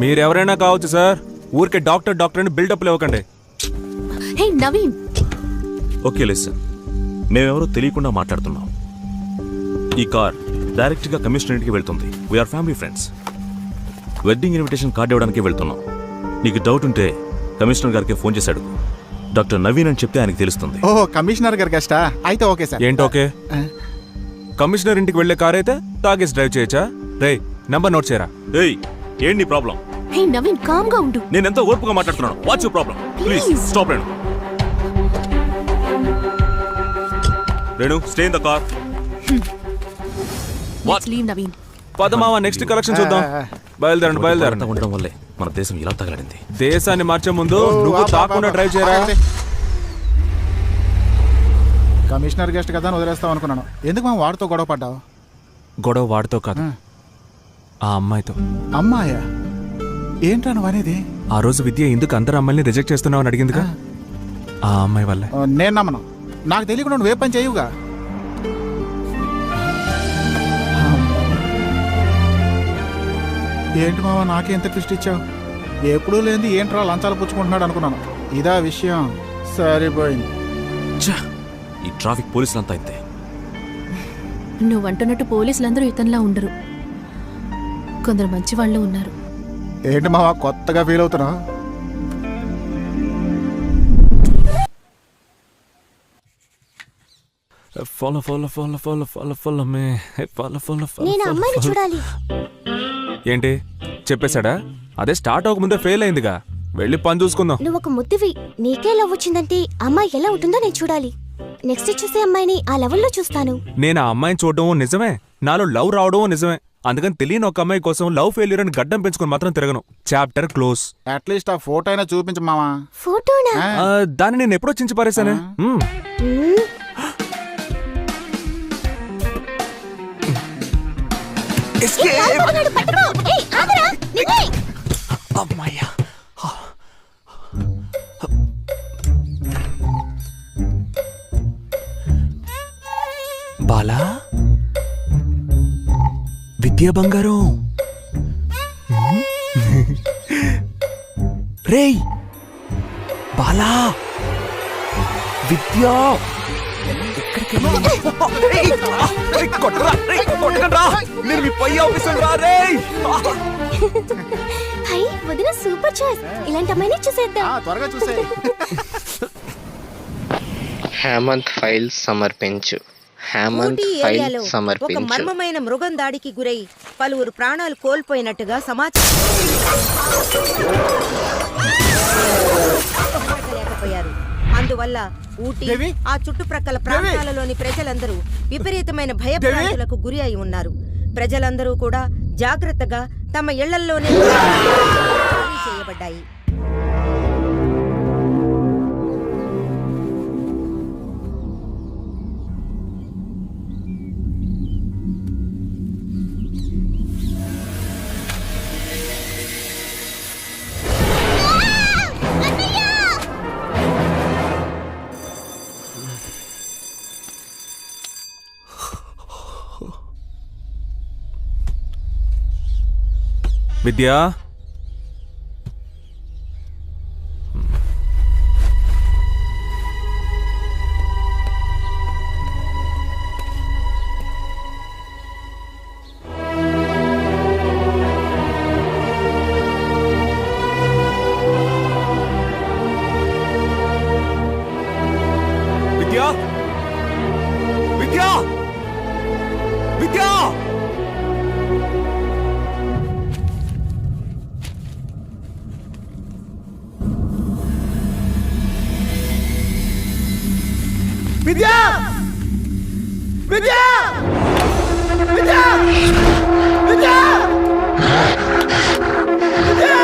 మీరెవరైనా కావచ్చు సార్, ఊరికే doctor doctor అని బిల్డప్ ఇవ్వకండి. హే నవీన్, ఓకే లిసన్, మేమెవరో తెలియకుండా మాట్లాడుతున్నాం. ఈ కార్ డైరెక్ట్గా కమిషనర్ ఇంటికి వెళ్తుంది. We are family friends. Wedding invitation card ఇవ్వడానికి వెళ్తున్నాం. నీకు డౌట్ ఉంటే కమిషనర్ గారికి ఫోన్ చేశాడు. డాక్టర్ నవీన్ అని చెప్తే ఆయనకు తెలుస్తుంది. ఓహో, కమిషనర్ గారి కష్టా? అయితే ఓకే సార్. ఏంటి ఓకే? కమిషనర్ ఇంటికి వెళ్లే కార్ అయితే తాగేసి డ్రైవ్ చేయొచ్చా? రే, నంబర్ నోట్ చేయరా. ఏయ్, ఏంటి నీ ప్రాబ్లం? హే నవీన్, కామ్ గా ఉండు. నేను ఎంతో ఓర్పుగా మాట్లాడుతున్నాను. What's your problem? Please stop Renu. Renu, stay in the car. Let's leave Naveen. పదమావా, నెక్స్ట్ కలెక్షన్ చూద్దాం. బయలుదేరండి. ఉండడం వల్లే మన దేశం ఇలా తగలడింది. దేశాన్ని మార్చే ముందు నువ్వు తాకుండా డ్రైవ్ చేయరా. కమిషనర్ గెస్ట్ కదా అని వదిలేస్తాం అనుకున్నాను. ఎందుకు మా వాడితో గొడవ పడ్డావు? గొడవ వాడితో కాదు, ఆ అమ్మాయితో. అమ్మాయా? ఏంట్రా నువ్వు అనేది? ఆ రోజు విద్య ఎందుకు అందరు అమ్మాయిని రిజెక్ట్ చేస్తున్నావు అని అడిగిందిగా, ఆ అమ్మాయి వల్లే. నేను నమ్మను. నాకు తెలియకుండా నువ్వే పని చేయవుగా. ఏంటి మావా నాకే ఎంత ట్విస్ట్ ఇచ్చావు? ఎప్పుడూ లేని ఏంట్రా లంచాలు పుచ్చుకుంటున్నాడు అనుకున్నాను. ఇదా విషయం? సరిపోయింది. ఈ ట్రాఫిక్ పోలీసులంతా ఇంతే. నువ్వంటున్నట్టు పోలీసులందరూ ఇతనిలా ఉండరు, కొందరు మంచి వాళ్ళు ఉన్నారు. ఏంటి మావా కొత్తగా ఫీల్ అవుతున్నా? Follow follow follow follow follow follow me follow follow follow. నేను అమ్మాయిని చూడాలి. ఏంటి చెప్పేశాడా? అదే స్టార్ట్ అవ్వకముందే ఫెయిల్ అయిందిగా. వెళ్ళి పని చూసుకుందాం. నువ్వు ఒక ముద్దువి, నీకే లవ్ వచ్చిందంటే అమ్మాయి ఎలా ఉంటుందో నేను చూడాలి. నెక్స్ట్ చూసే అమ్మాయిని ఆ లెవెల్లో చూస్తాను. నేను ఆ అమ్మాయిని చూడడం నిజమే, నాలో లవ్ రావడం నిజమే. అందుకని తెలియని ఒక అమ్మాయి కోసం లవ్ ఫెయిల్యూర్ అని గడ్డం పెంచుకొని మాత్రం తిరగను. Chapter close. అట్లీస్ట్ ఆ ఫోటో అయినా చూపించు మావా. ఫోటోనా? దాన్ని నేను ఎప్పుడో చించి పారేశానే. అమ్మాయ్యా, బాలా, విద్యా బంగారం. రేయ్ బాలా, విద్యా వదిన సూపర్ చాయిస్. ఇలాంటి అమ్మాయిని చూసేద్దాం. త్వరగా చూసే. హేమంత్ ఫైల్ సమర్పించు. హేమంత్ ఫైల్ సమర్పించు. ఒక మర్మమైన మృగం దాడికి గురై పలువురు ప్రాణాలు కోల్పోయినట్టుగా సమాచారం లేకపోయారు. అందువల్ల ఊటీ, ఆ చుట్టుప్రక్కల ప్రాంతాలలోని ప్రజలందరూ విపరీతమైన భయభ్రాంతులకు గురి అయి ఉన్నారు. ప్రజలందరూ కూడా జాగ్రత్తగా తమ ఇళ్లల్లోనే చేయబడ్డాయి. విద్యా, విద్యా, విద్యా, విద్యా. విద్యా, విద్యా, విద్యా, విద్యా, విద్యా.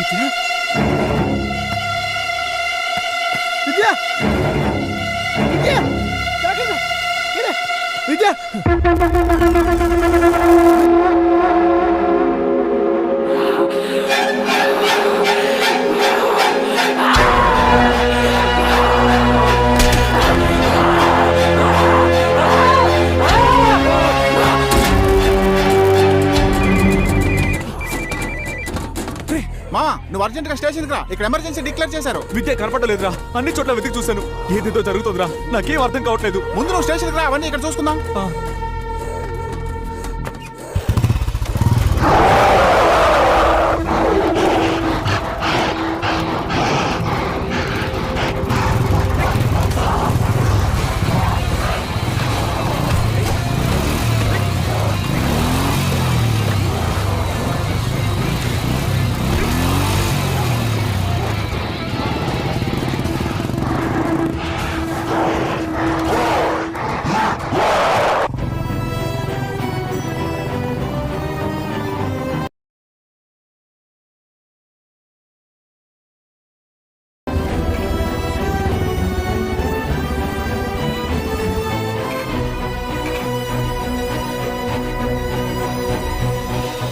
విద్య విద్య విద్య మామా నువ్వు అర్జెంట్ గా స్టేషన్కి రా, ఇక్కడ ఎమర్జెన్సీ డిక్లేర్ చేశారు. విద్య కనపడలేదురా, అన్ని చోట్ల వెతికి చూశాను. ఏదేదో జరుగుతుందిరా, నాకేం అర్థం కావట్లేదు. ముందు నువ్వు స్టేషన్కి రా, అవన్నీ ఇక్కడ చూసుకుందాం.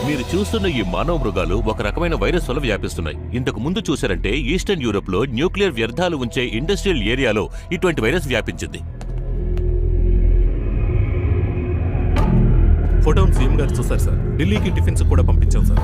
మీరు చూస్తున్న ఈ మానవ మృగాలు ఒక రకమైన వైరస్ వల్ల వ్యాపిస్తున్నాయి. ఇంతకు ముందు చూశారంటే ఈస్టర్న్ యూరోప్ లో న్యూక్లియర్ వ్యర్థాలు ఉంచే ఇండస్ట్రియల్ ఏరియాలో ఇటువంటి వైరస్ వ్యాపించింది. ఫోటోను సీఎం గారు చూశారు సార్. ఢిల్లీకి టిఫిన్స్ కూడా పంపించాం సార్.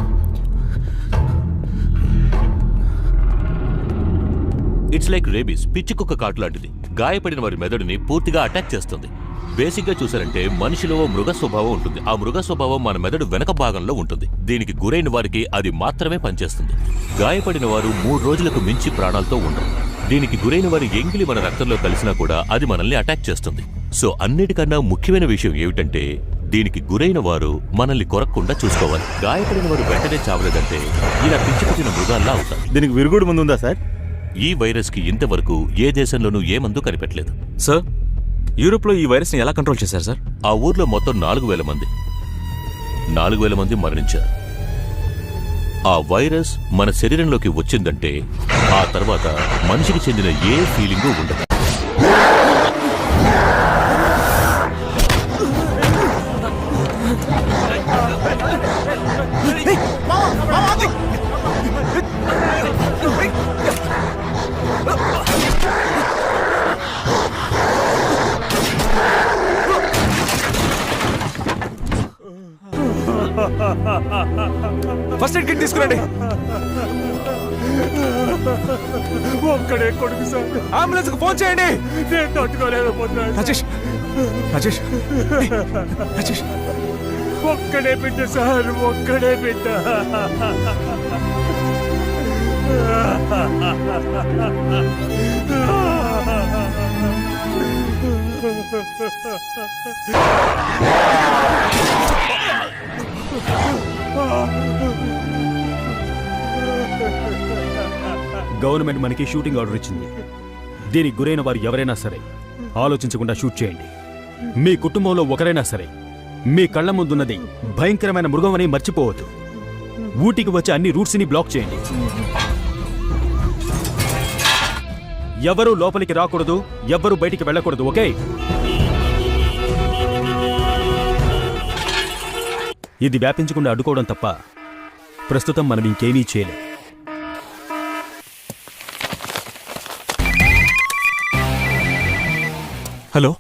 ఇట్స్ లైక్ రేబీస్, పిచ్చి కుక్క కాటు లాంటిది. గాయపడిన వారి మెదడుని పూర్తిగా అటాక్ చేస్తుంది. బేసిక్ గా చూసారంటే మనిషిలో మృగ స్వభావం ఉంటుంది. ఆ మృగ స్వభావం మన మెదడు వెనక భాగంలో ఉంటుంది. దీనికి గురైన వారికి అది మాత్రమే పనిచేస్తుంది. గాయపడిన వారు 3 రోజులకు మించి ప్రాణాలతో ఉండరు. దీనికి గురైన వారి ఎంగిలి మన రక్తంలో కలిసినా కూడా అది మనల్ని అటాక్ చేస్తుంది. సో అన్నిటికన్నా ముఖ్యమైన విషయం ఏమిటంటే దీనికి గురైన వారు మనల్ని కొరక్కుండా చూసుకోవాలి. గాయపడిన వారు వెంటనే చావలేదంటే ఇలా పిచ్చి పుట్టిన మృగాల్లా అవుతారు. దీనికి విరుగుడు ముందు ఉందా సార్? ఈ వైరస్ కి ఇంతవరకు ఏ దేశంలోనూ ఏ మందు కనిపెట్టలేదు. సార్, యూరోప్లో ఈ వైరస్ని ఎలా కంట్రోల్ చేశారు సార్? ఆ ఊర్లో మొత్తం 4,000 మంది మరణించారు. ఆ వైరస్ మన శరీరంలోకి వచ్చిందంటే ఆ తర్వాత మనిషికి చెందిన ఏ ఫీలింగు ఉండదు. ఫస్ట్ ఎయిడ్ కిట్ తీసుకురండి. ఒక్కడే కొడుకు సార్. అంబులెన్స్ కు ఫోన్ చేయండి. నేను తట్టుకోలేకపోతున్నాను. రాజేష్ రాజేష్ రాజేష్ ఒక్కడే బిడ్డ సార్, ఒక్కడే బిడ్డ. గవర్నమెంట్ మనకి షూటింగ్ ఆర్డర్ ఇచ్చింది. దీనికి గురైన వారు ఎవరైనా సరే ఆలోచించకుండా షూట్ చేయండి. మీ కుటుంబంలో ఒకరైనా సరే మీ కళ్ళ ముందున్నది భయంకరమైన మృగం అని మర్చిపోవద్దు. ఊటీకి వచ్చే అన్ని రూట్స్ ని బ్లాక్ చేయండి. ఎవరూ లోపలికి రాకూడదు, ఎవ్వరూ బయటికి వెళ్ళకూడదు. ఓకే? ఇది వ్యాపించకుండా అడ్డుకోవడం తప్ప ప్రస్తుతం మనం ఇంకేమీ చేయలేం. హలో,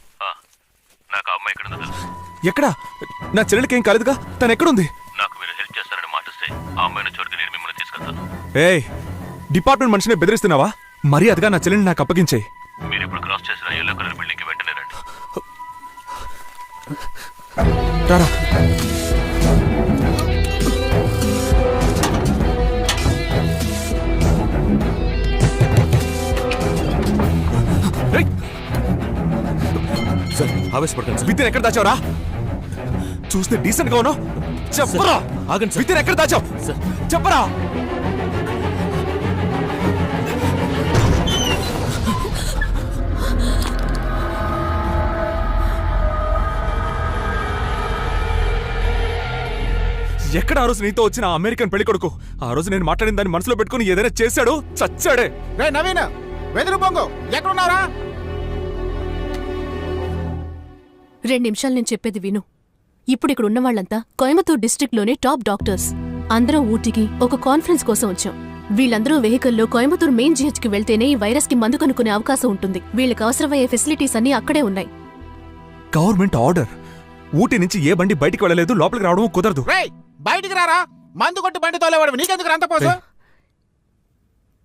నాకు ఆ అమ్మాయి ఎక్కడుందో తెలుసు. ఎక్కడా? నా చెల్లెలకి ఏం కాలేదుగా, తను ఎక్కడుంది? నాకు మీరు హెల్ప్ చేస్తారని మాటిస్తే ఆ అమ్మాయిని చోటుకి నేను మిమ్మల్ని తీసుకెళ్తాను. ఏయ్, డిపార్ట్మెంట్ మనిషిని బెదిరిస్తున్నావా? మరీ అదిగా నా చెల్లెని నాకు అప్పగించేయి. మీరు ఇప్పుడు క్రాస్ చేసిన ఎల్లో కలర్ బిల్డింగ్ కి వెంటనే రండి. రారా. సార్, ఆవేశపడకండి. విద్యను ఎక్కడ దాచావురా? చూస్తే డీసెంట్ గా ఉన్నావు. చెప్పరా. ఆగండి సార్. విద్యను ఎక్కడ దాచావు? సార్. చెప్పరా. ఎక్కడ ఆ రోజు నీతో వచ్చిన ఆ అమెరికన్ పెళ్లి కొడుకు? ఆ రోజు నేను మాట్లాడిన దాన్ని మనసులో పెట్టుకుని ఏదైనా చేశాడు, చచ్చాడే. రే నవీన్, వెదురు బొంగు ఎక్కడున్నారా? 2 నిమిషాలు నేను చెప్పేది విను. ఇప్పుడు ఇక్కడ ఉన్న వాళ్ళంతా కోయంబత్తూర్ డిస్ట్రిక్ట్లోని టాప్ డాక్టర్స్. అందరం ఊటీకి ఒక కాన్ఫరెన్స్ కోసం వచ్చాం. వీళ్ళందరూ వెహికల్లో కోయంబత్తూర్ మెయిన్ జిహెచ్కి వెళ్తేనే ఈ వైరస్ కి మందు కనుక్కునే అవకాశం ఉంటుంది. వీళ్ళకి అవసరమయ్యే ఫెసిలిటీస్ అన్ని అక్కడే ఉన్నాయి. Government order. ఊటీ నుంచి ఏ బండి బయటికి వెళ్ళలేదు, లోపలికి రావడం కుదరదు. రే బయటికి రారా, మందు కొట్టి బండి తోలేవాడు, నీకెందుకు అంత పోసు?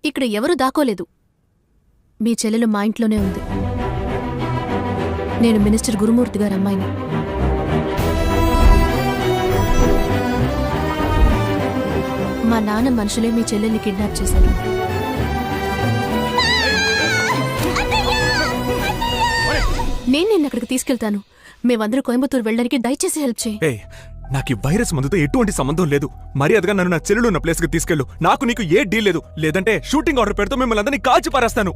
ఇక్కడ ఎవరూ దాకోలేదు. మీ చెల్లెలు మా ఇంట్లోనే ఉంది. నేను మినిస్టర్ గురుమూర్తి గారి అమ్మాయిని. మా నాన్న మనుషులే మీ చెల్లెల్ని కిడ్నాప్ చేశారు. నేను నిన్న అక్కడికి తీసుకెళ్తాను. మేమందరూ కోయంబత్తూరు వెళ్ళడానికి దయచేసి హెల్ప్ చేయి. ఏయ్, నాకు ఈ వైరస్ మందుతో ఎటువంటి సంబంధం లేదు. మర్యాదగా నన్ను నా చెల్లెలు ఉన్న ప్లేస్కి తీసుకెళ్ళు. నాకు నీకు ఏ డీల్ లేదు. లేదంటే షూటింగ్ ఆర్డర్ పెడితే మిమ్మల్ని అందరినీ కాల్చి పారేస్తాను.